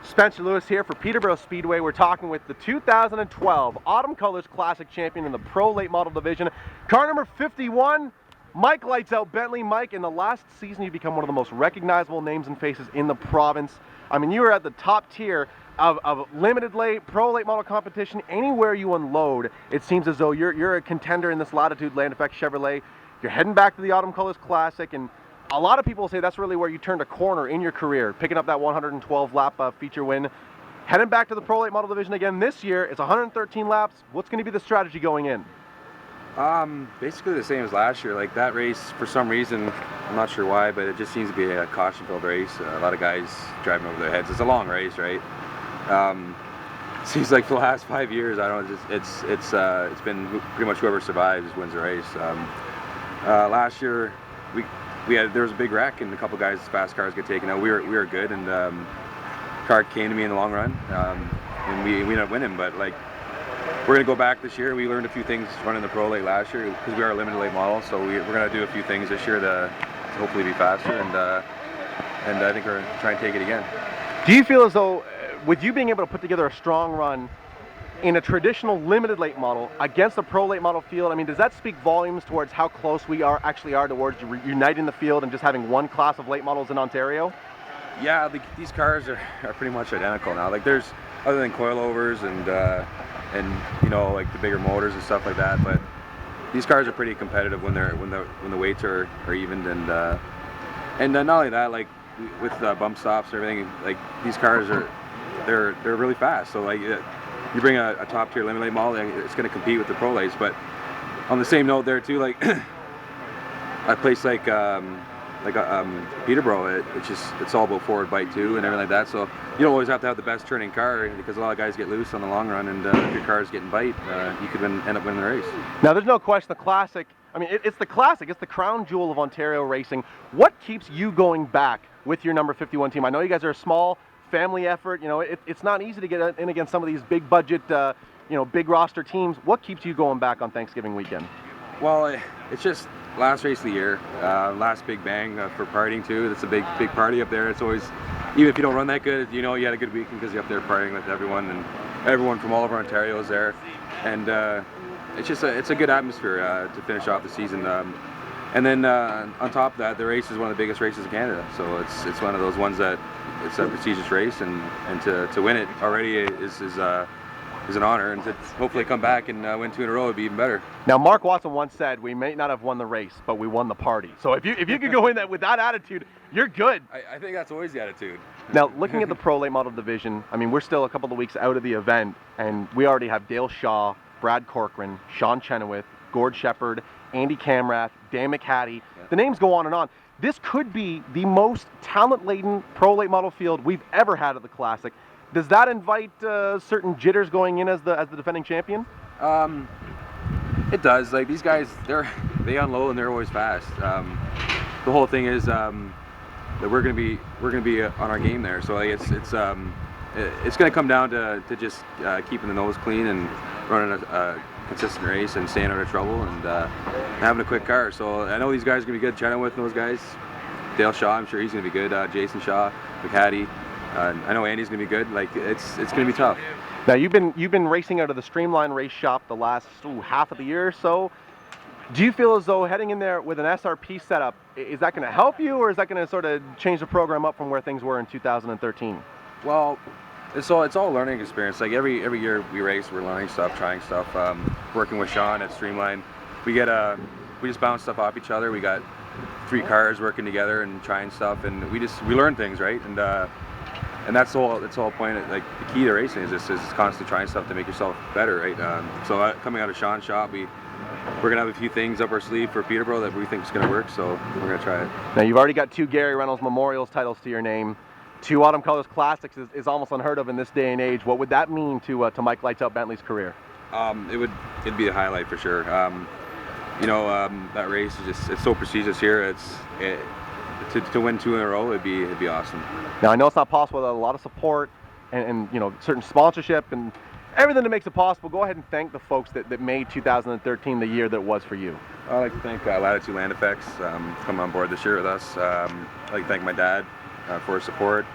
Spencer Lewis here for Peterborough Speedway. We're talking with the 2012 Autumn Colors Classic champion in the Pro Late Model Division. Car number 51, Mike Lights Out Bentley. Mike, in the last season you become one of the most recognizable names and faces in the province. I mean, you were at the top tier of limited late, pro late model competition. Anywhere you unload, it seems as though you're a contender in this Latitude Land Effect Chevrolet. You're heading back to the Autumn Colors Classic, and a lot of people say that's really where you turned a corner in your career, picking up that 112 lap feature win. Heading back to the Pro Late Model Division again this year. It's 113 laps. What's going to be the strategy going in? Basically the same as last year. Like that race, for some reason, I'm not sure why, but it just seems to be a caution-filled race. A lot of guys driving over their heads. It's a long race, right? Seems like for the last 5 years, I don't know, it's been pretty much whoever survives wins the race. Last year, there was a big wreck and a couple guys' fast cars get taken out. We were good, and car came to me in the long run, and we ended up winning. But like, we're gonna go back this year. We learned a few things running the Pro Late last year because we are a limited late model. So we're gonna do a few things this year to hopefully be faster, and I think we're gonna try and take it again. Do you feel as though, with you being able to put together a strong run in a traditional limited late model against a pro late model field, I mean, does that speak volumes towards how close we actually are towards uniting the field and just having one class of late models in Ontario? Yeah, these cars are pretty much identical now. Like, there's, other than coilovers and you know, like the bigger motors and stuff like that, but these cars are pretty competitive when the weights are evened, and not only that, like with bump stops and everything, like these cars they're really fast. So like, you bring a top tier limited late model, it's going to compete with the pro lates. But on the same note there too, like a place like Peterborough, it's all about forward bite too and everything like that. So you don't always have to have the best turning car, because a lot of guys get loose on the long run, and if your car is getting bite, you could end up winning the race. Now, there's no question the Classic, I mean, it's the Classic, it's the crown jewel of Ontario racing. What keeps you going back with your number 51 team? I know you guys are a small family effort. You know, it's not easy to get in against some of these big budget, big roster teams. What keeps you going back on Thanksgiving weekend? Well, it's just last race of the year, last big bang for partying too. It's a big party up there. It's always, even if you don't run that good, you know you had a good weekend because you're up there partying with everyone, and everyone from all over Ontario is there, and it's a good atmosphere to finish off the season. And then on top of that, the race is one of the biggest races in Canada, so it's one of those ones that it's a prestigious race, and to win it already is an honor, and to hopefully come back and win 2 in a row would be even better. Now, Mark Watson once said, "We may not have won the race, but we won the party." So if you could go in that with that attitude, you're good. I think that's always the attitude. Now, looking at the Pro Late Model Division, I mean, we're still a couple of weeks out of the event, and we already have Dale Shaw, Brad Corcoran, Sean Chenoweth, Gord Shepard, Andy Camrath, Dan McHattie. Yeah. The names go on and on. This could be the most talent-laden Pro Late Model field we've ever had at the Classic. Does that invite certain jitters going in as the defending champion? It does. Like, these guys, they unload and they're always fast. The whole thing is that we're gonna be on our game there. So like, it's gonna come down to just keeping the nose clean and running a consistent race and staying out of trouble, and having a quick car. So I know these guys are gonna be good. Chenoweth and those guys, Dale Shaw, I'm sure he's gonna be good. Jason Shaw, McHattie. I know Andy's gonna be good. Like, it's gonna be tough. Now, you've been racing out of the Streamline Race Shop the last half of the year or so. Do you feel as though heading in there with an SRP setup, is that going to help you, or is that going to sort of change the program up from where things were in 2013? Well, it's all a learning experience. Like every year we race, we're learning stuff, trying stuff. Working with Sean at Streamline, we just bounce stuff off each other. We got 3 cars working together and trying stuff, and we learn things, right? And that's the whole point. Like, the key to racing is constantly trying stuff to make yourself better, right? So coming out of Sean's shop, we're gonna have a few things up our sleeve for Peterborough that we think is gonna work. So we're gonna try it. Now, you've already got 2 Gary Reynolds Memorials titles to your name. 2 Autumn Colors Classics is almost unheard of in this day and age. What would that mean to Mike Lights Out Bentley's career? It'd be a highlight for sure. That race is it's so prestigious here. To win 2 in a row, it'd be awesome. Now, I know it's not possible without a lot of support and certain sponsorship and everything that makes it possible. Go ahead and thank the folks that made 2013 the year that it was for you. I'd like to thank Latitude Land Effects coming on board this year with us. I'd like to thank my dad for his support.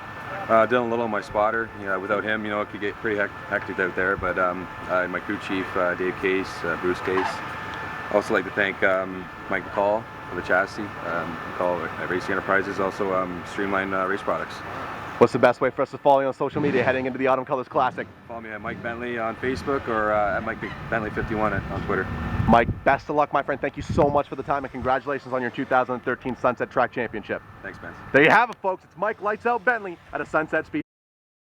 Dylan Little, my spotter. Without him, it could get pretty hectic out there. But my crew chief, Dave Case, Bruce Case. Also like to thank Mike McCall for the chassis. McCall at Racing Enterprises, also Streamline Race Products. What's the best way for us to follow you on social media heading into the Autumn Colors Classic? Follow me at Mike Bentley on Facebook or at Mike Bentley 51 on Twitter. Mike, best of luck, my friend. Thank you so much for the time, and congratulations on your 2013 Sunset Track Championship. Thanks, Ben. There you have it, folks. It's Mike Lights Out Bentley at a Sunset Speedway.